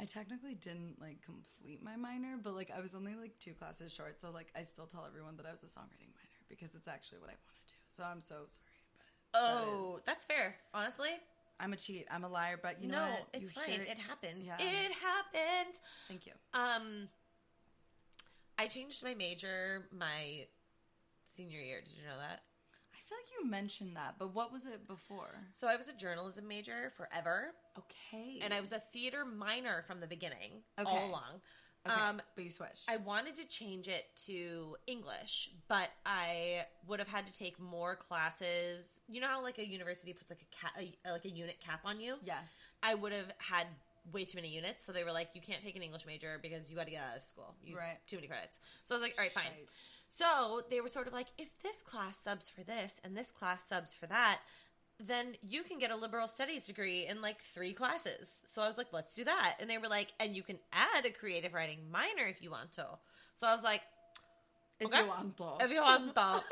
I technically didn't, like, complete my minor, but, like, I was only, like, 2 classes short, so, like, I still tell everyone that I was a songwriting minor because it's actually what I want to do. So I'm so sorry, but that's fair. Honestly, I'm a cheat. I'm a liar, but you know what? No, it's fine. It happens. Yeah. It happens. Thank you. I changed my major my senior year. Did you know that? I feel like you mentioned that, but what was it before? So I was a journalism major forever. Okay. And I was a theater minor from the beginning, all along. Okay. But you switched. I wanted to change it to English, but I would have had to take more classes. You know how like a university puts like a unit cap on you? Yes. I would have had way too many units, so they were like, you can't take an English major because you got to get out of school. Right. Too many credits. So I was like, all right, fine. Shite. So they were sort of like, if this class subs for this and this class subs for that, then you can get a liberal studies degree in like 3 classes. So I was like, let's do that. And they were like, and you can add a creative writing minor if you want to. So I was like, okay. If you want to. If you want to.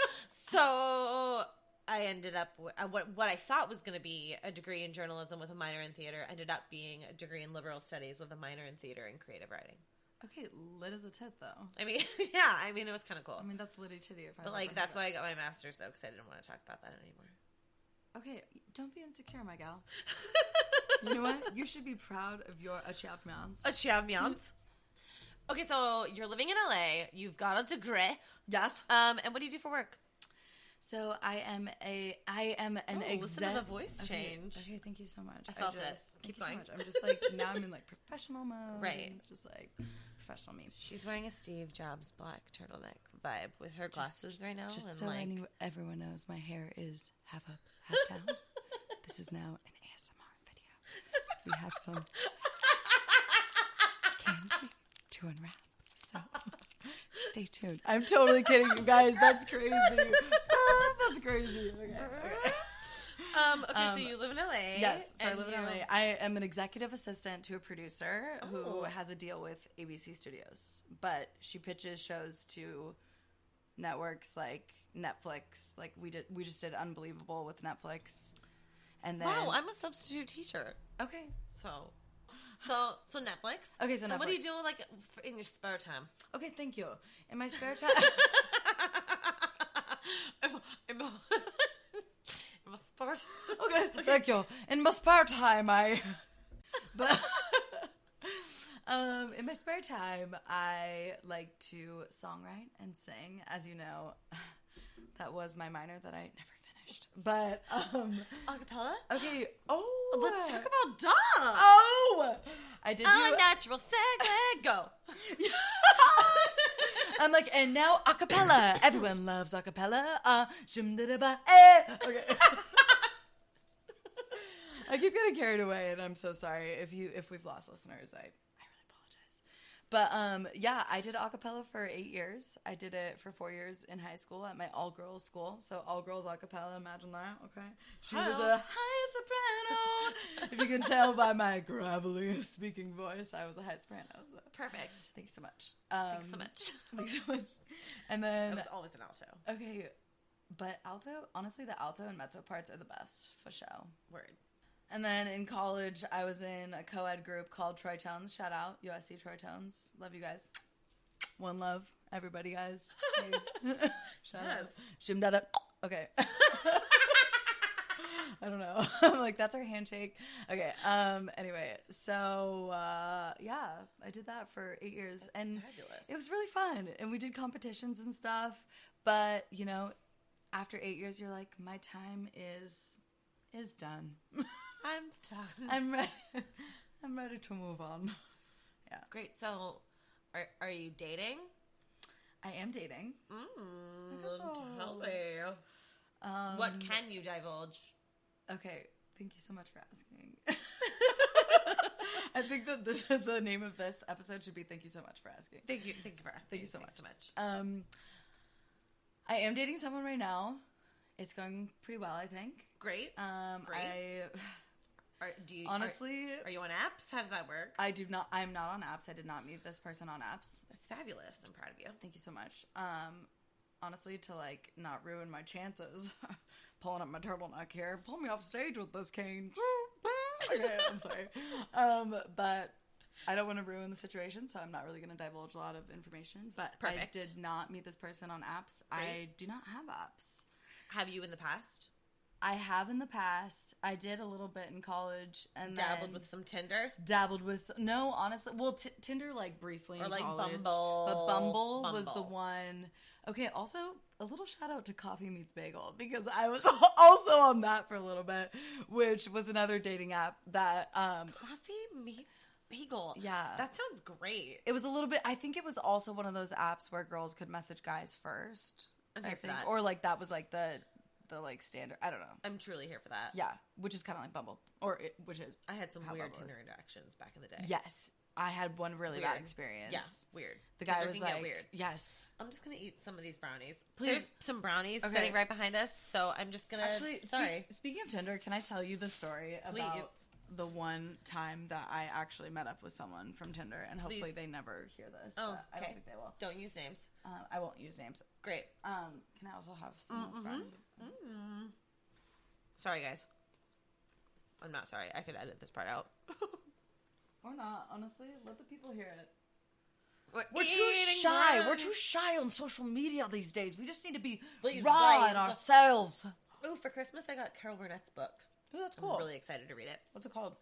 So I ended up with what I thought was going to be a degree in journalism with a minor in theater ended up being a degree in liberal studies with a minor in theater and creative writing. Okay, lit as a tit, though. I mean, yeah, I mean, it was kind of cool. I mean, that's litty titty. But like, that's why I got my master's though, because I didn't want to talk about that anymore. Okay, don't be insecure, my gal. You know what? You should be proud of your achievements. Achievements. Okay, so you're living in LA. You've got a degree. Yes. And what do you do for work? So I am an exec. Listen to the voice change. Okay, thank you so much. I felt it. Keep going. So much. I'm just like, now I'm in like professional mode. Right. It's just like professional me. She's wearing a Steve Jobs black turtleneck vibe with her glasses right now. Just and so like... everyone knows, my hair is half up, half down. This is now an ASMR video. We have some candy to unwrap. So stay tuned. I'm totally kidding, you guys. That's crazy. That's crazy. Okay. So you live in LA. Yes, so I live in LA. I am an executive assistant to a producer who has a deal with ABC Studios, but she pitches shows to networks like Netflix. Like we just did Unbelievable with Netflix, and then wow, I'm a substitute teacher. Okay, so Netflix. Okay, so Netflix. What do you do like in your spare time? Okay, thank you. In my spare time. In my sport. Okay, thank you. In my spare time, in my spare time, I like to songwrite and sing. As you know, that was my minor that I never finished. But acapella. Okay. Oh, let's talk about dub. Oh, I did. Natural segue. Go. I'm like, and now acapella. Everyone loves acapella. Okay. I keep getting carried away, and I'm so sorry if we've lost listeners. I really apologize. But yeah, I did acapella for 8 years. I did it for 4 years in high school at my all girls school. So all girls acapella. Imagine that. Okay, she was a high soprano. If you can tell by my gravelly speaking voice, I was a high soprano. So. Perfect. Thank you so much. Thanks so much. Thanks so much. And then I was always an alto. Okay, but alto. Honestly, the alto and mezzo parts are the best for show. Word. And then in college, I was in a co-ed group called Troy Tones. Shout out, USC Troy Tones. Love you guys. One love, everybody, guys. Hey. Shout out. Shimdada. Okay. I don't know. I'm like, that's our handshake. Okay. Anyway, so yeah, I did that for 8 years, that's and fabulous. It was really fun. And we did competitions and stuff. But you know, after 8 years, you're like, my time is done. I'm done. I'm ready. I'm ready to move on. Yeah. Great. So, are you dating? I am dating. Tell me. What can you divulge? Okay. Thank you so much for asking. I think that the name of this episode should be "Thank you so much for asking." Thank you for asking. Thank you so much. Thanks so much. I am dating someone right now. It's going pretty well, I think. Great. Great. Honestly, are you on apps? How does that work? I'm not on apps. I did not meet this person on apps. That's fabulous. I'm proud of you. Thank you so much. Honestly, to like not ruin my chances, pulling up my turtleneck here, pull me off stage with this cane. Okay, I'm sorry. But I don't want to ruin the situation, so I'm not really going to divulge a lot of information. But Perfect. I did not meet this person on apps. Great. I do not have apps. Have you in the past? I have in the past. I did a little bit in college, and Dabbled then with some Tinder? dabbled with no, honestly. Well, Tinder like briefly Or in like college, Bumble. but Bumble was the Bumble. one. Okay, also a little shout out to Coffee Meets Bagel because I was also on that for a little bit, which was another dating app that Coffee Meets Bagel. Yeah. That sounds great. it was a little bit. I think it was also one of those apps where girls could message guys first. I'm I here for think, that. or like that was like the like standard. I don't know. I'm truly here for that. Yeah, which is kind of like Bumble, which is I had some How weird Bumble is. Tinder interactions back in the day. yes. I had one really Weird. bad experience. Yeah, weird. The guy Tinder was can get like, weird. yes. I'm just gonna eat some of these brownies. Please. There's some brownies Okay. sitting right behind us, so I'm just gonna. Actually, sorry. Speaking of Tinder, can I tell you the story about Please. the one time that I actually met up with someone from Tinder, and hopefully Please. they never hear this. Oh, but I don't okay. think they will. Don't use names. I won't use names. Great. Can I also have some of this brownie? Sorry, guys. I'm not sorry. I could edit this part out. Or not, honestly. Let the people hear it. We're We're too shy. We're too shy on social media these days. We just need to be These raw in days. ourselves. Ooh, for Christmas I got Carol Burnett's book. Ooh, that's I'm cool. really excited to read it. What's it called?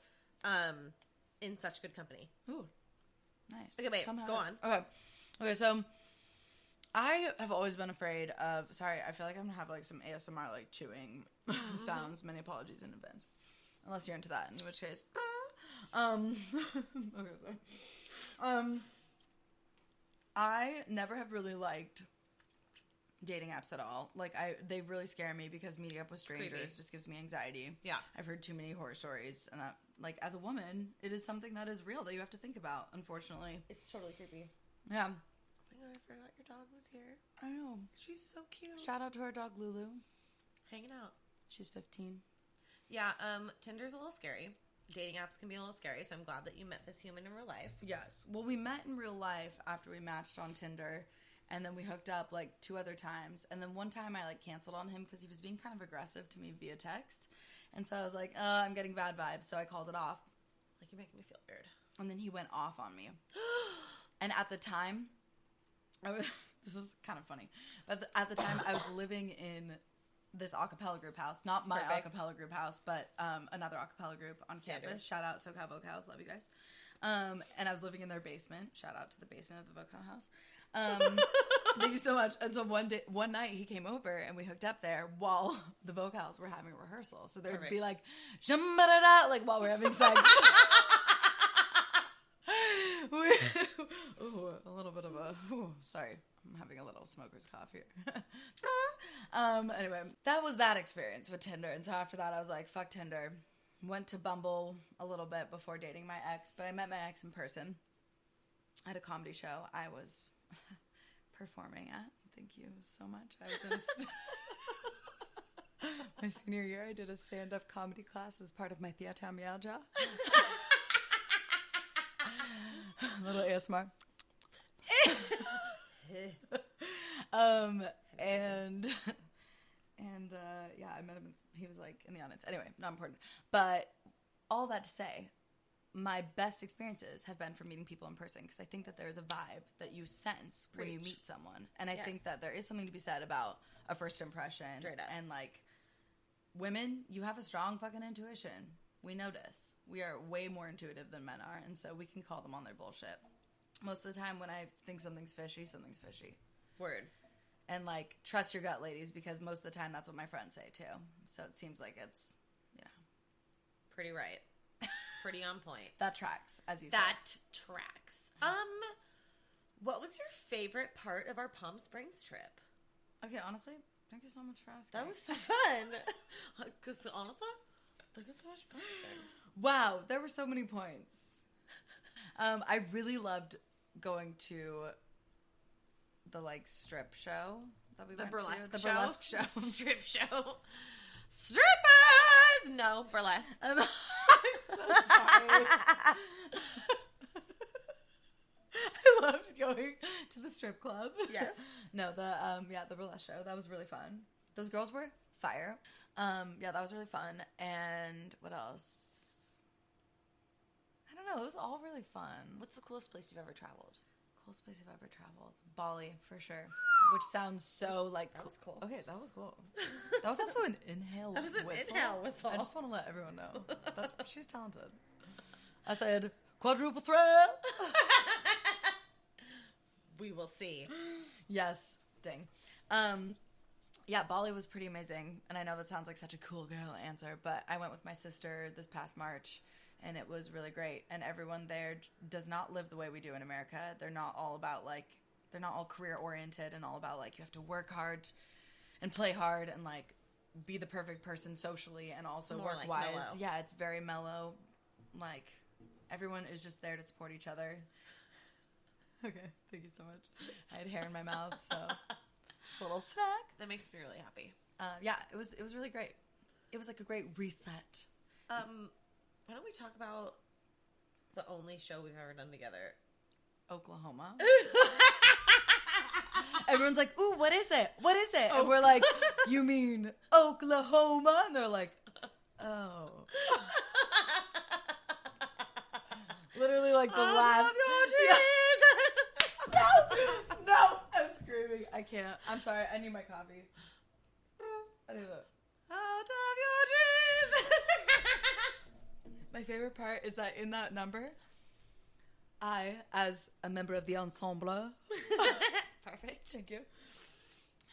In Such Good Company. Ooh, nice. Okay, wait, Tell me how go it is. Okay, so I have always been afraid of. Sorry, I feel like I'm gonna have like some ASMR like chewing sounds. Many apologies in advance, unless you're into that. In which case, okay, so, I never have really liked dating apps at all. Like they really scare me because meeting up with strangers creepy. just gives me anxiety. Yeah. I've heard too many horror stories, and that, like, as a woman, it is something that is real that you have to think about. Unfortunately, It's totally creepy. yeah. Oh my god, I forgot your dog was here. I know. She's so cute. Shout out to our dog Lulu. Hanging out. She's 15. Yeah, Tinder's a little scary. Dating apps can be a little scary, so I'm glad that you met this human in real life. Yes. Well, we met in real life after we matched on Tinder, and then we hooked up like 2 other times. And then one time I like canceled on him because he was being kind of aggressive to me via text. And so I was like, I'm getting bad vibes. So I called it off. Like, you make me feel weird. And then he went off on me. And at the time, this is kind of funny. But at the time, I was living in this acapella group house. Not my Perfect. acapella group house, but another acapella group on Standard. campus. Shout out SoCal Vocals. Love you guys. And I was living in their basement. Shout out to the basement of the vocal house. Thank you so much. And so one night he came over and we hooked up there while the vocals were having a rehearsal. So there would be like, "Shum-ba-da-da," like while we're having sex. Ooh, a little bit of a, sorry. I'm having a little smoker's cough here. Anyway, that was that experience with Tinder. And so after that, I was like, fuck Tinder. Went to Bumble a little bit before dating my ex, but I met my ex in person at a comedy show I was performing at. Thank you so much. I was in my senior year, I did a stand-up comedy class as part of my theatromyalgia. A little ASMR. Yeah, I met him. He was like in the audience. Anyway, not important. But all that to say, my best experiences have been from meeting people in person because I think that there's a vibe that you sense when you Preach. meet someone, and I Yes. think that there is something to be said about a first impression. Straight up. And like women, you have a strong fucking intuition. We notice. We are way more intuitive than men are, and so we can call them on their bullshit. Most of the time when I think something's fishy, something's fishy. Word. And, like, trust your gut, ladies, because most of the time that's what my friends say, too. So it seems like it's, Pretty right. Pretty on point. that tracks, as you said. That tracks. What was your favorite part of our Palm Springs trip? Okay, honestly, thank you so much for asking. That was so fun. Because honestly, thank you so much for asking. Wow, there were so many points. I really loved going to the, like, strip show that we went to. The burlesque show. Strip show. Strippers! No, burlesque. I'm so sorry. I loved going to the strip club. Yes. No, the burlesque show. That was really fun. Those girls were fire. Yeah, that was really fun. And what else? I don't know. It was all really fun. What's the coolest place you've ever traveled? Coolest place I've ever traveled? Bali, for sure. Which sounds so like... That was cool. Okay, that was cool. That was also an inhale That was an whistle. inhale whistle. I just want to let everyone know. She's talented. I said, quadruple threat. We will see. Yes. Ding. Yeah, Bali was pretty amazing. And I know that sounds like such a cool girl answer, but I went with my sister this past March, and it was really great. And everyone there does not live the way we do in America. They're not all about, like, they're not all career-oriented and all about, like, you have to work hard and play hard and, like, be the perfect person socially and also More work-wise. like mellow. Yeah, it's very mellow. Like, everyone is just there to support each other. Okay, thank you so much. I had hair in my mouth, so just a little snack. That makes me really happy. Yeah, it was really great. It was like a great reset. Why don't we talk about the only show we've ever done together? Oklahoma. Everyone's like, ooh, what is it? What is it? And we're like, you mean Oklahoma? And they're like, oh. Literally like the last... Love your trees. No, I'm screaming. I can't. I'm sorry. I need my coffee. I need it. Out of your trees. My favorite part is that in that number, I, as a member of the ensemble, Perfect. thank you,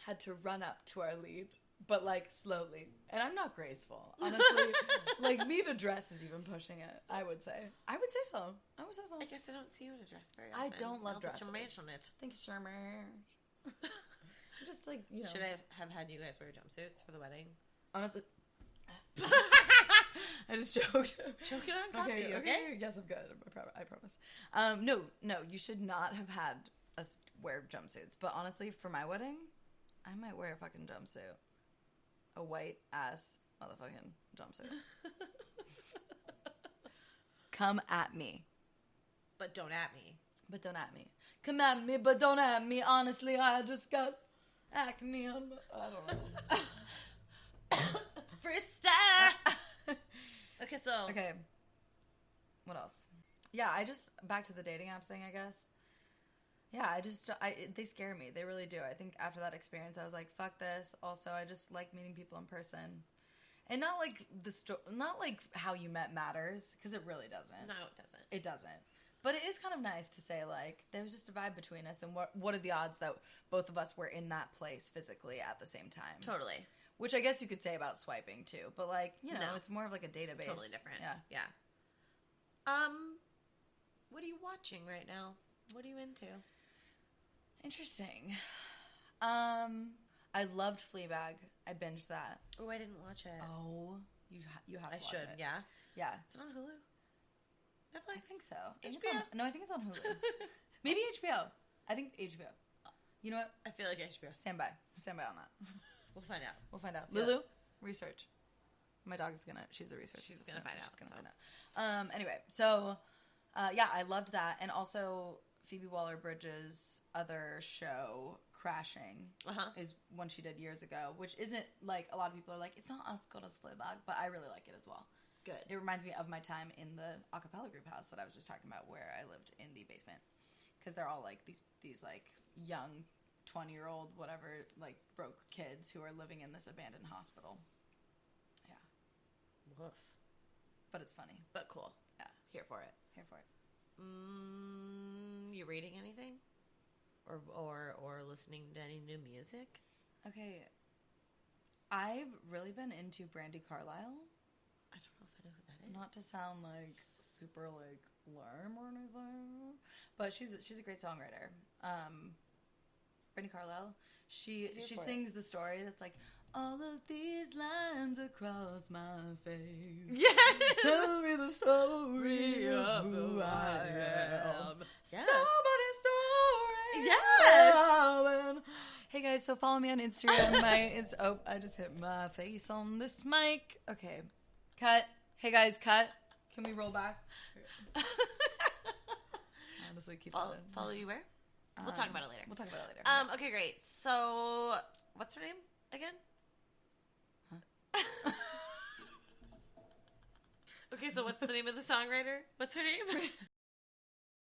had to run up to our lead, but like slowly. And I'm not graceful. Honestly, like me to dress is even pushing it, I would say. I would say so. I guess I don't see you in a dress very often. I don't love dresses. Put your match on it. Thank you so much. Just like, you know. Should I have had you guys wear jumpsuits for the wedding? Honestly. I just joked. Choking on coffee, okay? Yes, I'm good. I promise. No, you should not have had us wear jumpsuits. But honestly, for my wedding, I might wear a fucking jumpsuit. A white ass motherfucking jumpsuit. Come at me. But don't at me. But don't at me. Come at me, but don't at me. Honestly, I just got acne on my... I don't know. Freestyle! Okay, so... Okay. What else? Yeah, back to the dating apps thing, I guess. Yeah, they scare me. They really do. I think after that experience, I was like, fuck this. Also, I just like meeting people in person. And not like not like how you met matters, because it really doesn't. No, it doesn't. It doesn't. But it is kind of nice to say, like, there's just a vibe between us, and what are the odds that both of us were in that place physically at the same time? Totally. Which I guess you could say about swiping, too. But, like, you know, it's more of like a database. It's totally different. Yeah. What are you watching right now? What are you into? Interesting. I loved Fleabag. I binged that. Oh, I didn't watch it. Oh, you have to watch should, it. yeah. Yeah. Is it on Hulu? Netflix? I think so. HBO? I think it's on Hulu. Maybe HBO. I think HBO. You know what? I feel like HBO. Stand by on that. We'll find out. Yeah. Lulu, research. My dog is she's a researcher. She's gonna find out. Find out. Anyway, so, yeah, I loved that. And also, Phoebe Waller-Bridge's other show, Crashing, is one she did years ago, which isn't, like, a lot of people are like, it's not as good as Fleabag, but I really like it as well. Good. It reminds me of my time in the a cappella group house that I was just talking about, where I lived in the basement. Because they're all, like, these like, young 20-year-old, whatever, like, broke kids who are living in this abandoned hospital. Yeah. Woof. But it's funny. But cool. Yeah. Here for it. You reading anything? Or listening to any new music? Okay. I've really been into Brandi Carlile. I don't know if I know who that is. Not to sound, like, super, like, lame or anything, but she's a great songwriter. Brandi Carlile, she sings the story that's like, all of these lines across my face. Yes! Tell me the story of who I am. Yes. Somebody's story. Yes! Hey guys, so follow me on Instagram. I just hit my face on this mic. Okay. Cut. Hey guys, cut. Can we roll back? Honestly, keep follow you where? We'll talk about it later. Okay, great. So, what's her name again? Huh? Okay, Okay, so what's the name of the songwriter? What's her name?